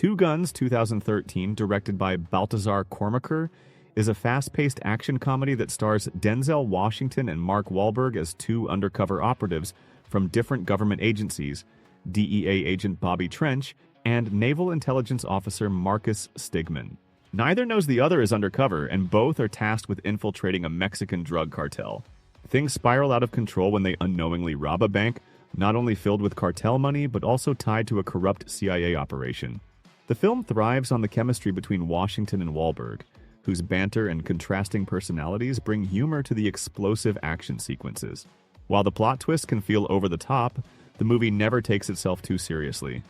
Two Guns 2013, directed by Baltazar Kormaker, is a fast-paced action comedy that stars Denzel Washington and Mark Wahlberg as two undercover operatives from different government agencies, DEA agent Bobby Trench and Naval Intelligence Officer Marcus Stigman. Neither knows the other is undercover, and both are tasked with infiltrating a Mexican drug cartel. Things spiral out of control when they unknowingly rob a bank, not only filled with cartel money, but also tied to a corrupt CIA operation. The film thrives on the chemistry between Washington and Wahlberg, whose banter and contrasting personalities bring humor to the explosive action sequences. While the plot twist can feel over the top, the movie never takes itself too seriously,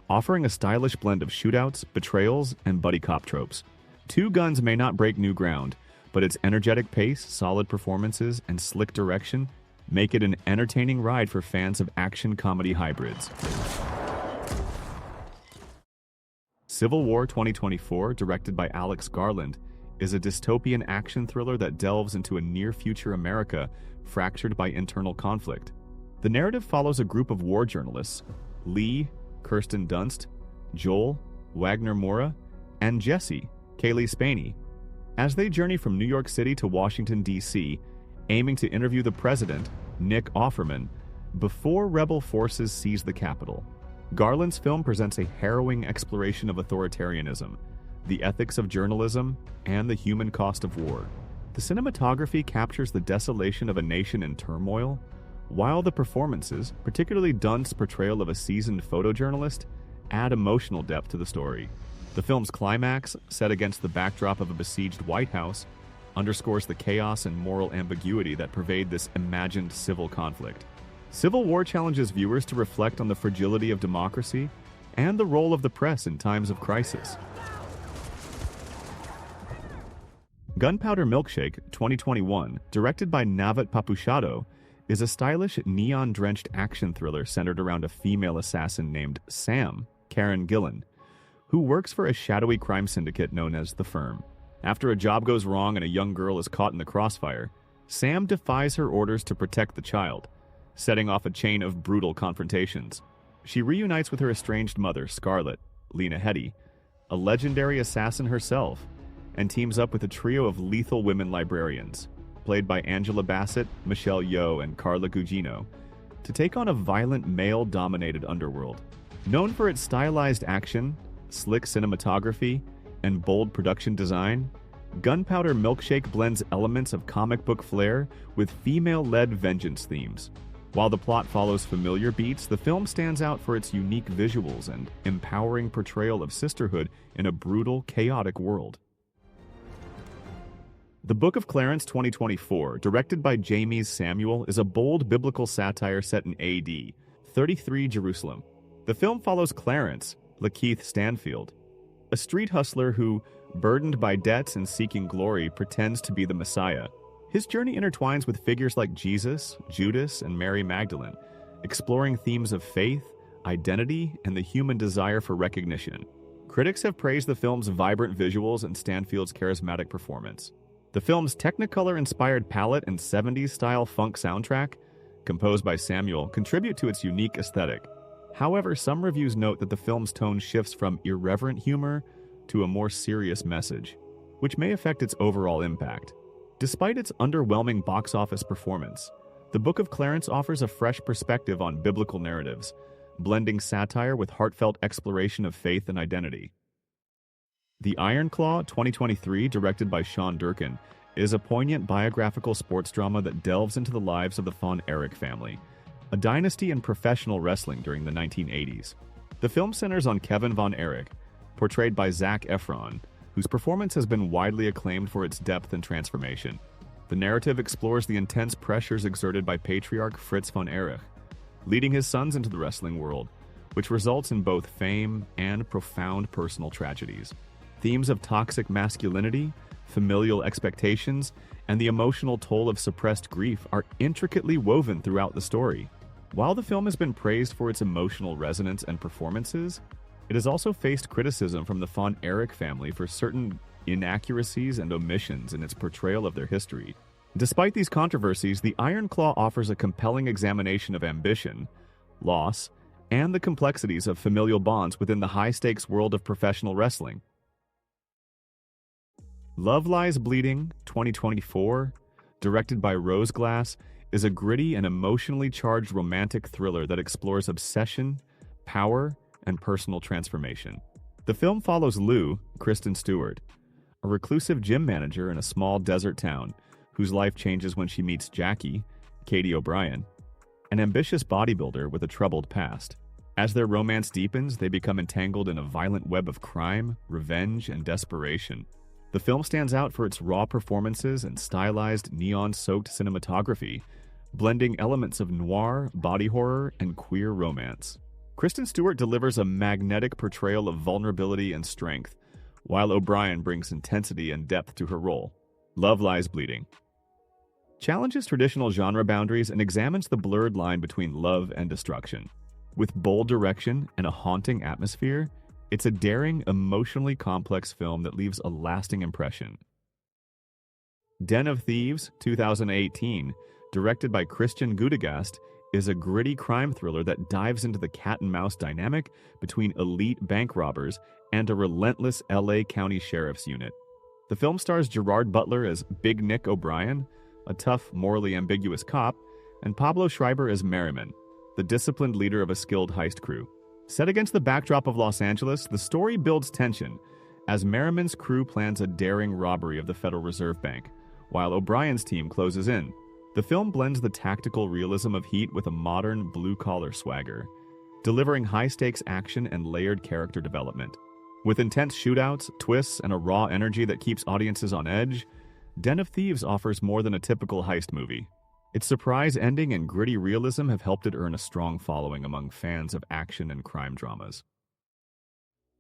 offering a stylish blend of shootouts, betrayals, and buddy cop tropes. Two Guns may not break new ground, but its energetic pace, solid performances, and slick direction make it an entertaining ride for fans of action comedy hybrids. Civil War 2024, directed by Alex Garland, is a dystopian action thriller that delves into a near-future America fractured by internal conflict. The narrative follows a group of war journalists, Lee, Kirsten Dunst, Joel, Wagner Moura, and Jesse, Kaylee Spaney, as they journey from New York City to Washington, D.C., aiming to interview the president, Nick Offerman, before rebel forces seize the Capitol. Garland's film presents a harrowing exploration of authoritarianism, the ethics of journalism, and the human cost of war. The cinematography captures the desolation of a nation in turmoil, while the performances, particularly Dunst's portrayal of a seasoned photojournalist, add emotional depth to the story. The film's climax, set against the backdrop of a besieged White House, underscores the chaos and moral ambiguity that pervade this imagined civil conflict. Civil War challenges viewers to reflect on the fragility of democracy and the role of the press in times of crisis. Gunpowder Milkshake 2021, directed by Navat Papuchado, is a stylish, neon-drenched action thriller centered around a female assassin named Sam, Karen Gillan, who works for a shadowy crime syndicate known as The Firm. After a job goes wrong and a young girl is caught in the crossfire, Sam defies her orders to protect the child, setting off a chain of brutal confrontations. She reunites with her estranged mother, Scarlett, Lena Headey, a legendary assassin herself, and teams up with a trio of lethal women librarians, played by Angela Bassett, Michelle Yeoh, and Carla Gugino, to take on a violent male-dominated underworld. Known for its stylized action, slick cinematography, and bold production design, Gunpowder Milkshake blends elements of comic book flair with female-led vengeance themes. While the plot follows familiar beats, the film stands out for its unique visuals and empowering portrayal of sisterhood in a brutal, chaotic world. The Book of Clarence 2024, directed by James Samuel, is a bold biblical satire set in AD 33 Jerusalem. The film follows Clarence, Lakeith Stanfield, a street hustler who, burdened by debts and seeking glory, pretends to be the Messiah. His journey intertwines with figures like Jesus, Judas, and Mary Magdalene, exploring themes of faith, identity, and the human desire for recognition. Critics have praised the film's vibrant visuals and Stanfield's charismatic performance. The film's Technicolor-inspired palette and 70s-style funk soundtrack, composed by Samuel, contribute to its unique aesthetic. However, some reviews note that the film's tone shifts from irreverent humor to a more serious message, which may affect its overall impact. Despite its underwhelming box office performance, The Book of Clarence offers a fresh perspective on biblical narratives, blending satire with heartfelt exploration of faith and identity. The Iron Claw 2023, directed by Sean Durkin, is a poignant biographical sports drama that delves into the lives of the Von Erich family, a dynasty in professional wrestling during the 1980s. The film centers on Kevin Von Erich, portrayed by Zac Efron, whose performance has been widely acclaimed for its depth and transformation. The narrative explores the intense pressures exerted by patriarch Fritz von Erich, leading his sons into the wrestling world, which results in both fame and profound personal tragedies. Themes of toxic masculinity, familial expectations, and the emotional toll of suppressed grief are intricately woven throughout the story. While the film has been praised for its emotional resonance and performances, it has also faced criticism from the Von Erich family for certain inaccuracies and omissions in its portrayal of their history. Despite these controversies, The Iron Claw offers a compelling examination of ambition, loss, and the complexities of familial bonds within the high-stakes world of professional wrestling. Love Lies Bleeding, 2024, directed by Rose Glass, is a gritty and emotionally charged romantic thriller that explores obsession, power, and personal transformation. The film follows Lou, Kristen Stewart, a reclusive gym manager in a small desert town whose life changes when she meets Jackie, Katie O'Brien, an ambitious bodybuilder with a troubled past. As their romance deepens, they become entangled in a violent web of crime, revenge, and desperation. The film stands out for its raw performances and stylized, neon-soaked cinematography, blending elements of noir, body horror, and queer romance. Kristen Stewart delivers a magnetic portrayal of vulnerability and strength, while O'Brien brings intensity and depth to her role. Love Lies Bleeding challenges traditional genre boundaries and examines the blurred line between love and destruction. With bold direction and a haunting atmosphere, it's a daring, emotionally complex film that leaves a lasting impression. Den of Thieves, 2018, directed by Christian Gudegast, is a gritty crime thriller that dives into the cat-and-mouse dynamic between elite bank robbers and a relentless LA County Sheriff's unit. The film stars Gerard Butler as Big Nick O'Brien, a tough, morally ambiguous cop, and Pablo Schreiber as Merriman, the disciplined leader of a skilled heist crew. Set against the backdrop of Los Angeles, the story builds tension as Merriman's crew plans a daring robbery of the Federal Reserve Bank, while O'Brien's team closes in. The film blends the tactical realism of Heat with a modern, blue-collar swagger, delivering high-stakes action and layered character development. With intense shootouts, twists, and a raw energy that keeps audiences on edge, Den of Thieves offers more than a typical heist movie. Its surprise ending and gritty realism have helped it earn a strong following among fans of action and crime dramas.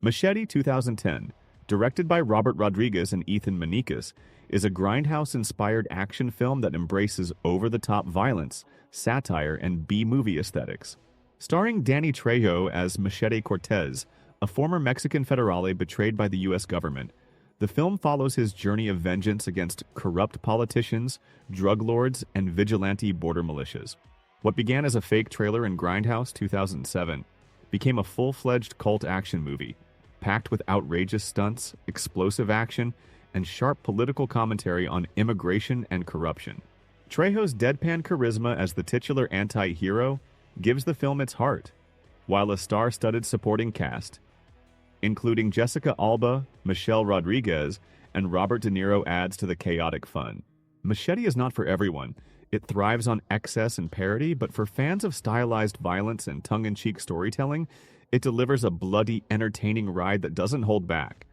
Machete 2010, directed by Robert Rodriguez and Ethan Manikas, is a grindhouse-inspired action film that embraces over-the-top violence, satire, and B-movie aesthetics. Starring Danny Trejo as Machete Cortez, a former Mexican federale betrayed by the U.S. government, the film follows his journey of vengeance against corrupt politicians, drug lords, and vigilante border militias. What began as a fake trailer in Grindhouse 2007 became a full-fledged cult action movie, packed with outrageous stunts, explosive action, and sharp political commentary on immigration and corruption. Trejo's deadpan charisma as the titular anti-hero gives the film its heart, while a star-studded supporting cast, including Jessica Alba, Michelle Rodriguez, and Robert De Niro, adds to the chaotic fun. Machete is not for everyone. It thrives on excess and parody, but for fans of stylized violence and tongue-in-cheek storytelling, it delivers a bloody, entertaining ride that doesn't hold back.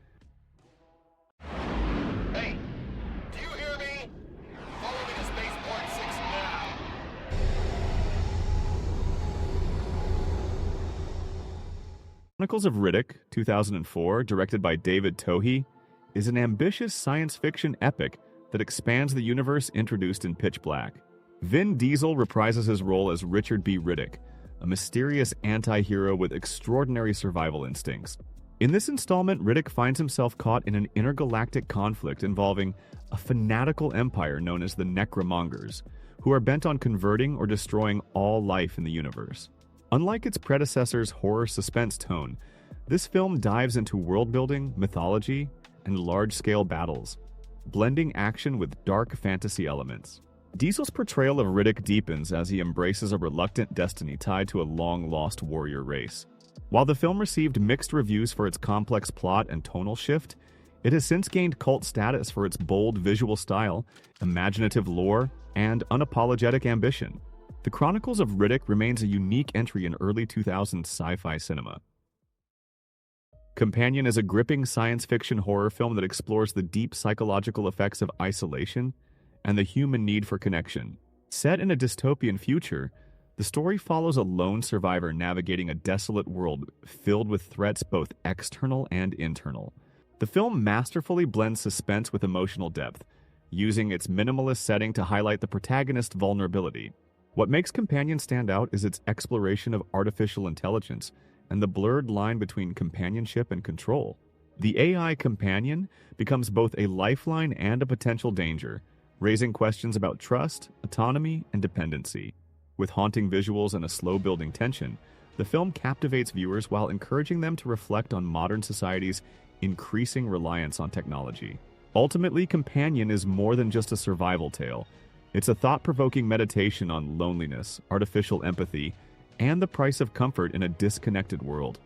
Hey, do you hear me? Follow me to Spaceport 6 now. Chronicles of Riddick, 2004, directed by David Tohey, is an ambitious science fiction epic that expands the universe introduced in Pitch Black. Vin Diesel reprises his role as Richard B. Riddick, a mysterious anti-hero with extraordinary survival instincts. In this installment, Riddick finds himself caught in an intergalactic conflict involving a fanatical empire known as the Necromongers, who are bent on converting or destroying all life in the universe. Unlike its predecessor's horror suspense tone, this film dives into world-building, mythology, and large-scale battles, blending action with dark fantasy elements. Diesel's portrayal of Riddick deepens as he embraces a reluctant destiny tied to a long-lost warrior race. While the film received mixed reviews for its complex plot and tonal shift, it has since gained cult status for its bold visual style, imaginative lore, and unapologetic ambition. The Chronicles of Riddick remains a unique entry in early 2000s sci-fi cinema. Companion is a gripping science fiction horror film that explores the deep psychological effects of isolation and the human need for connection. Set in a dystopian future, the story follows a lone survivor navigating a desolate world filled with threats both external and internal. The film masterfully blends suspense with emotional depth, using its minimalist setting to highlight the protagonist's vulnerability. What makes Companion stand out is its exploration of artificial intelligence and the blurred line between companionship and control. The AI Companion becomes both a lifeline and a potential danger, raising questions about trust, autonomy, and dependency. With haunting visuals and a slow-building tension, The film captivates viewers while encouraging them to reflect on modern society's increasing reliance on technology. Ultimately, Companion is more than just a survival tale. It's a thought-provoking meditation on loneliness, artificial empathy, and the price of comfort in a disconnected world.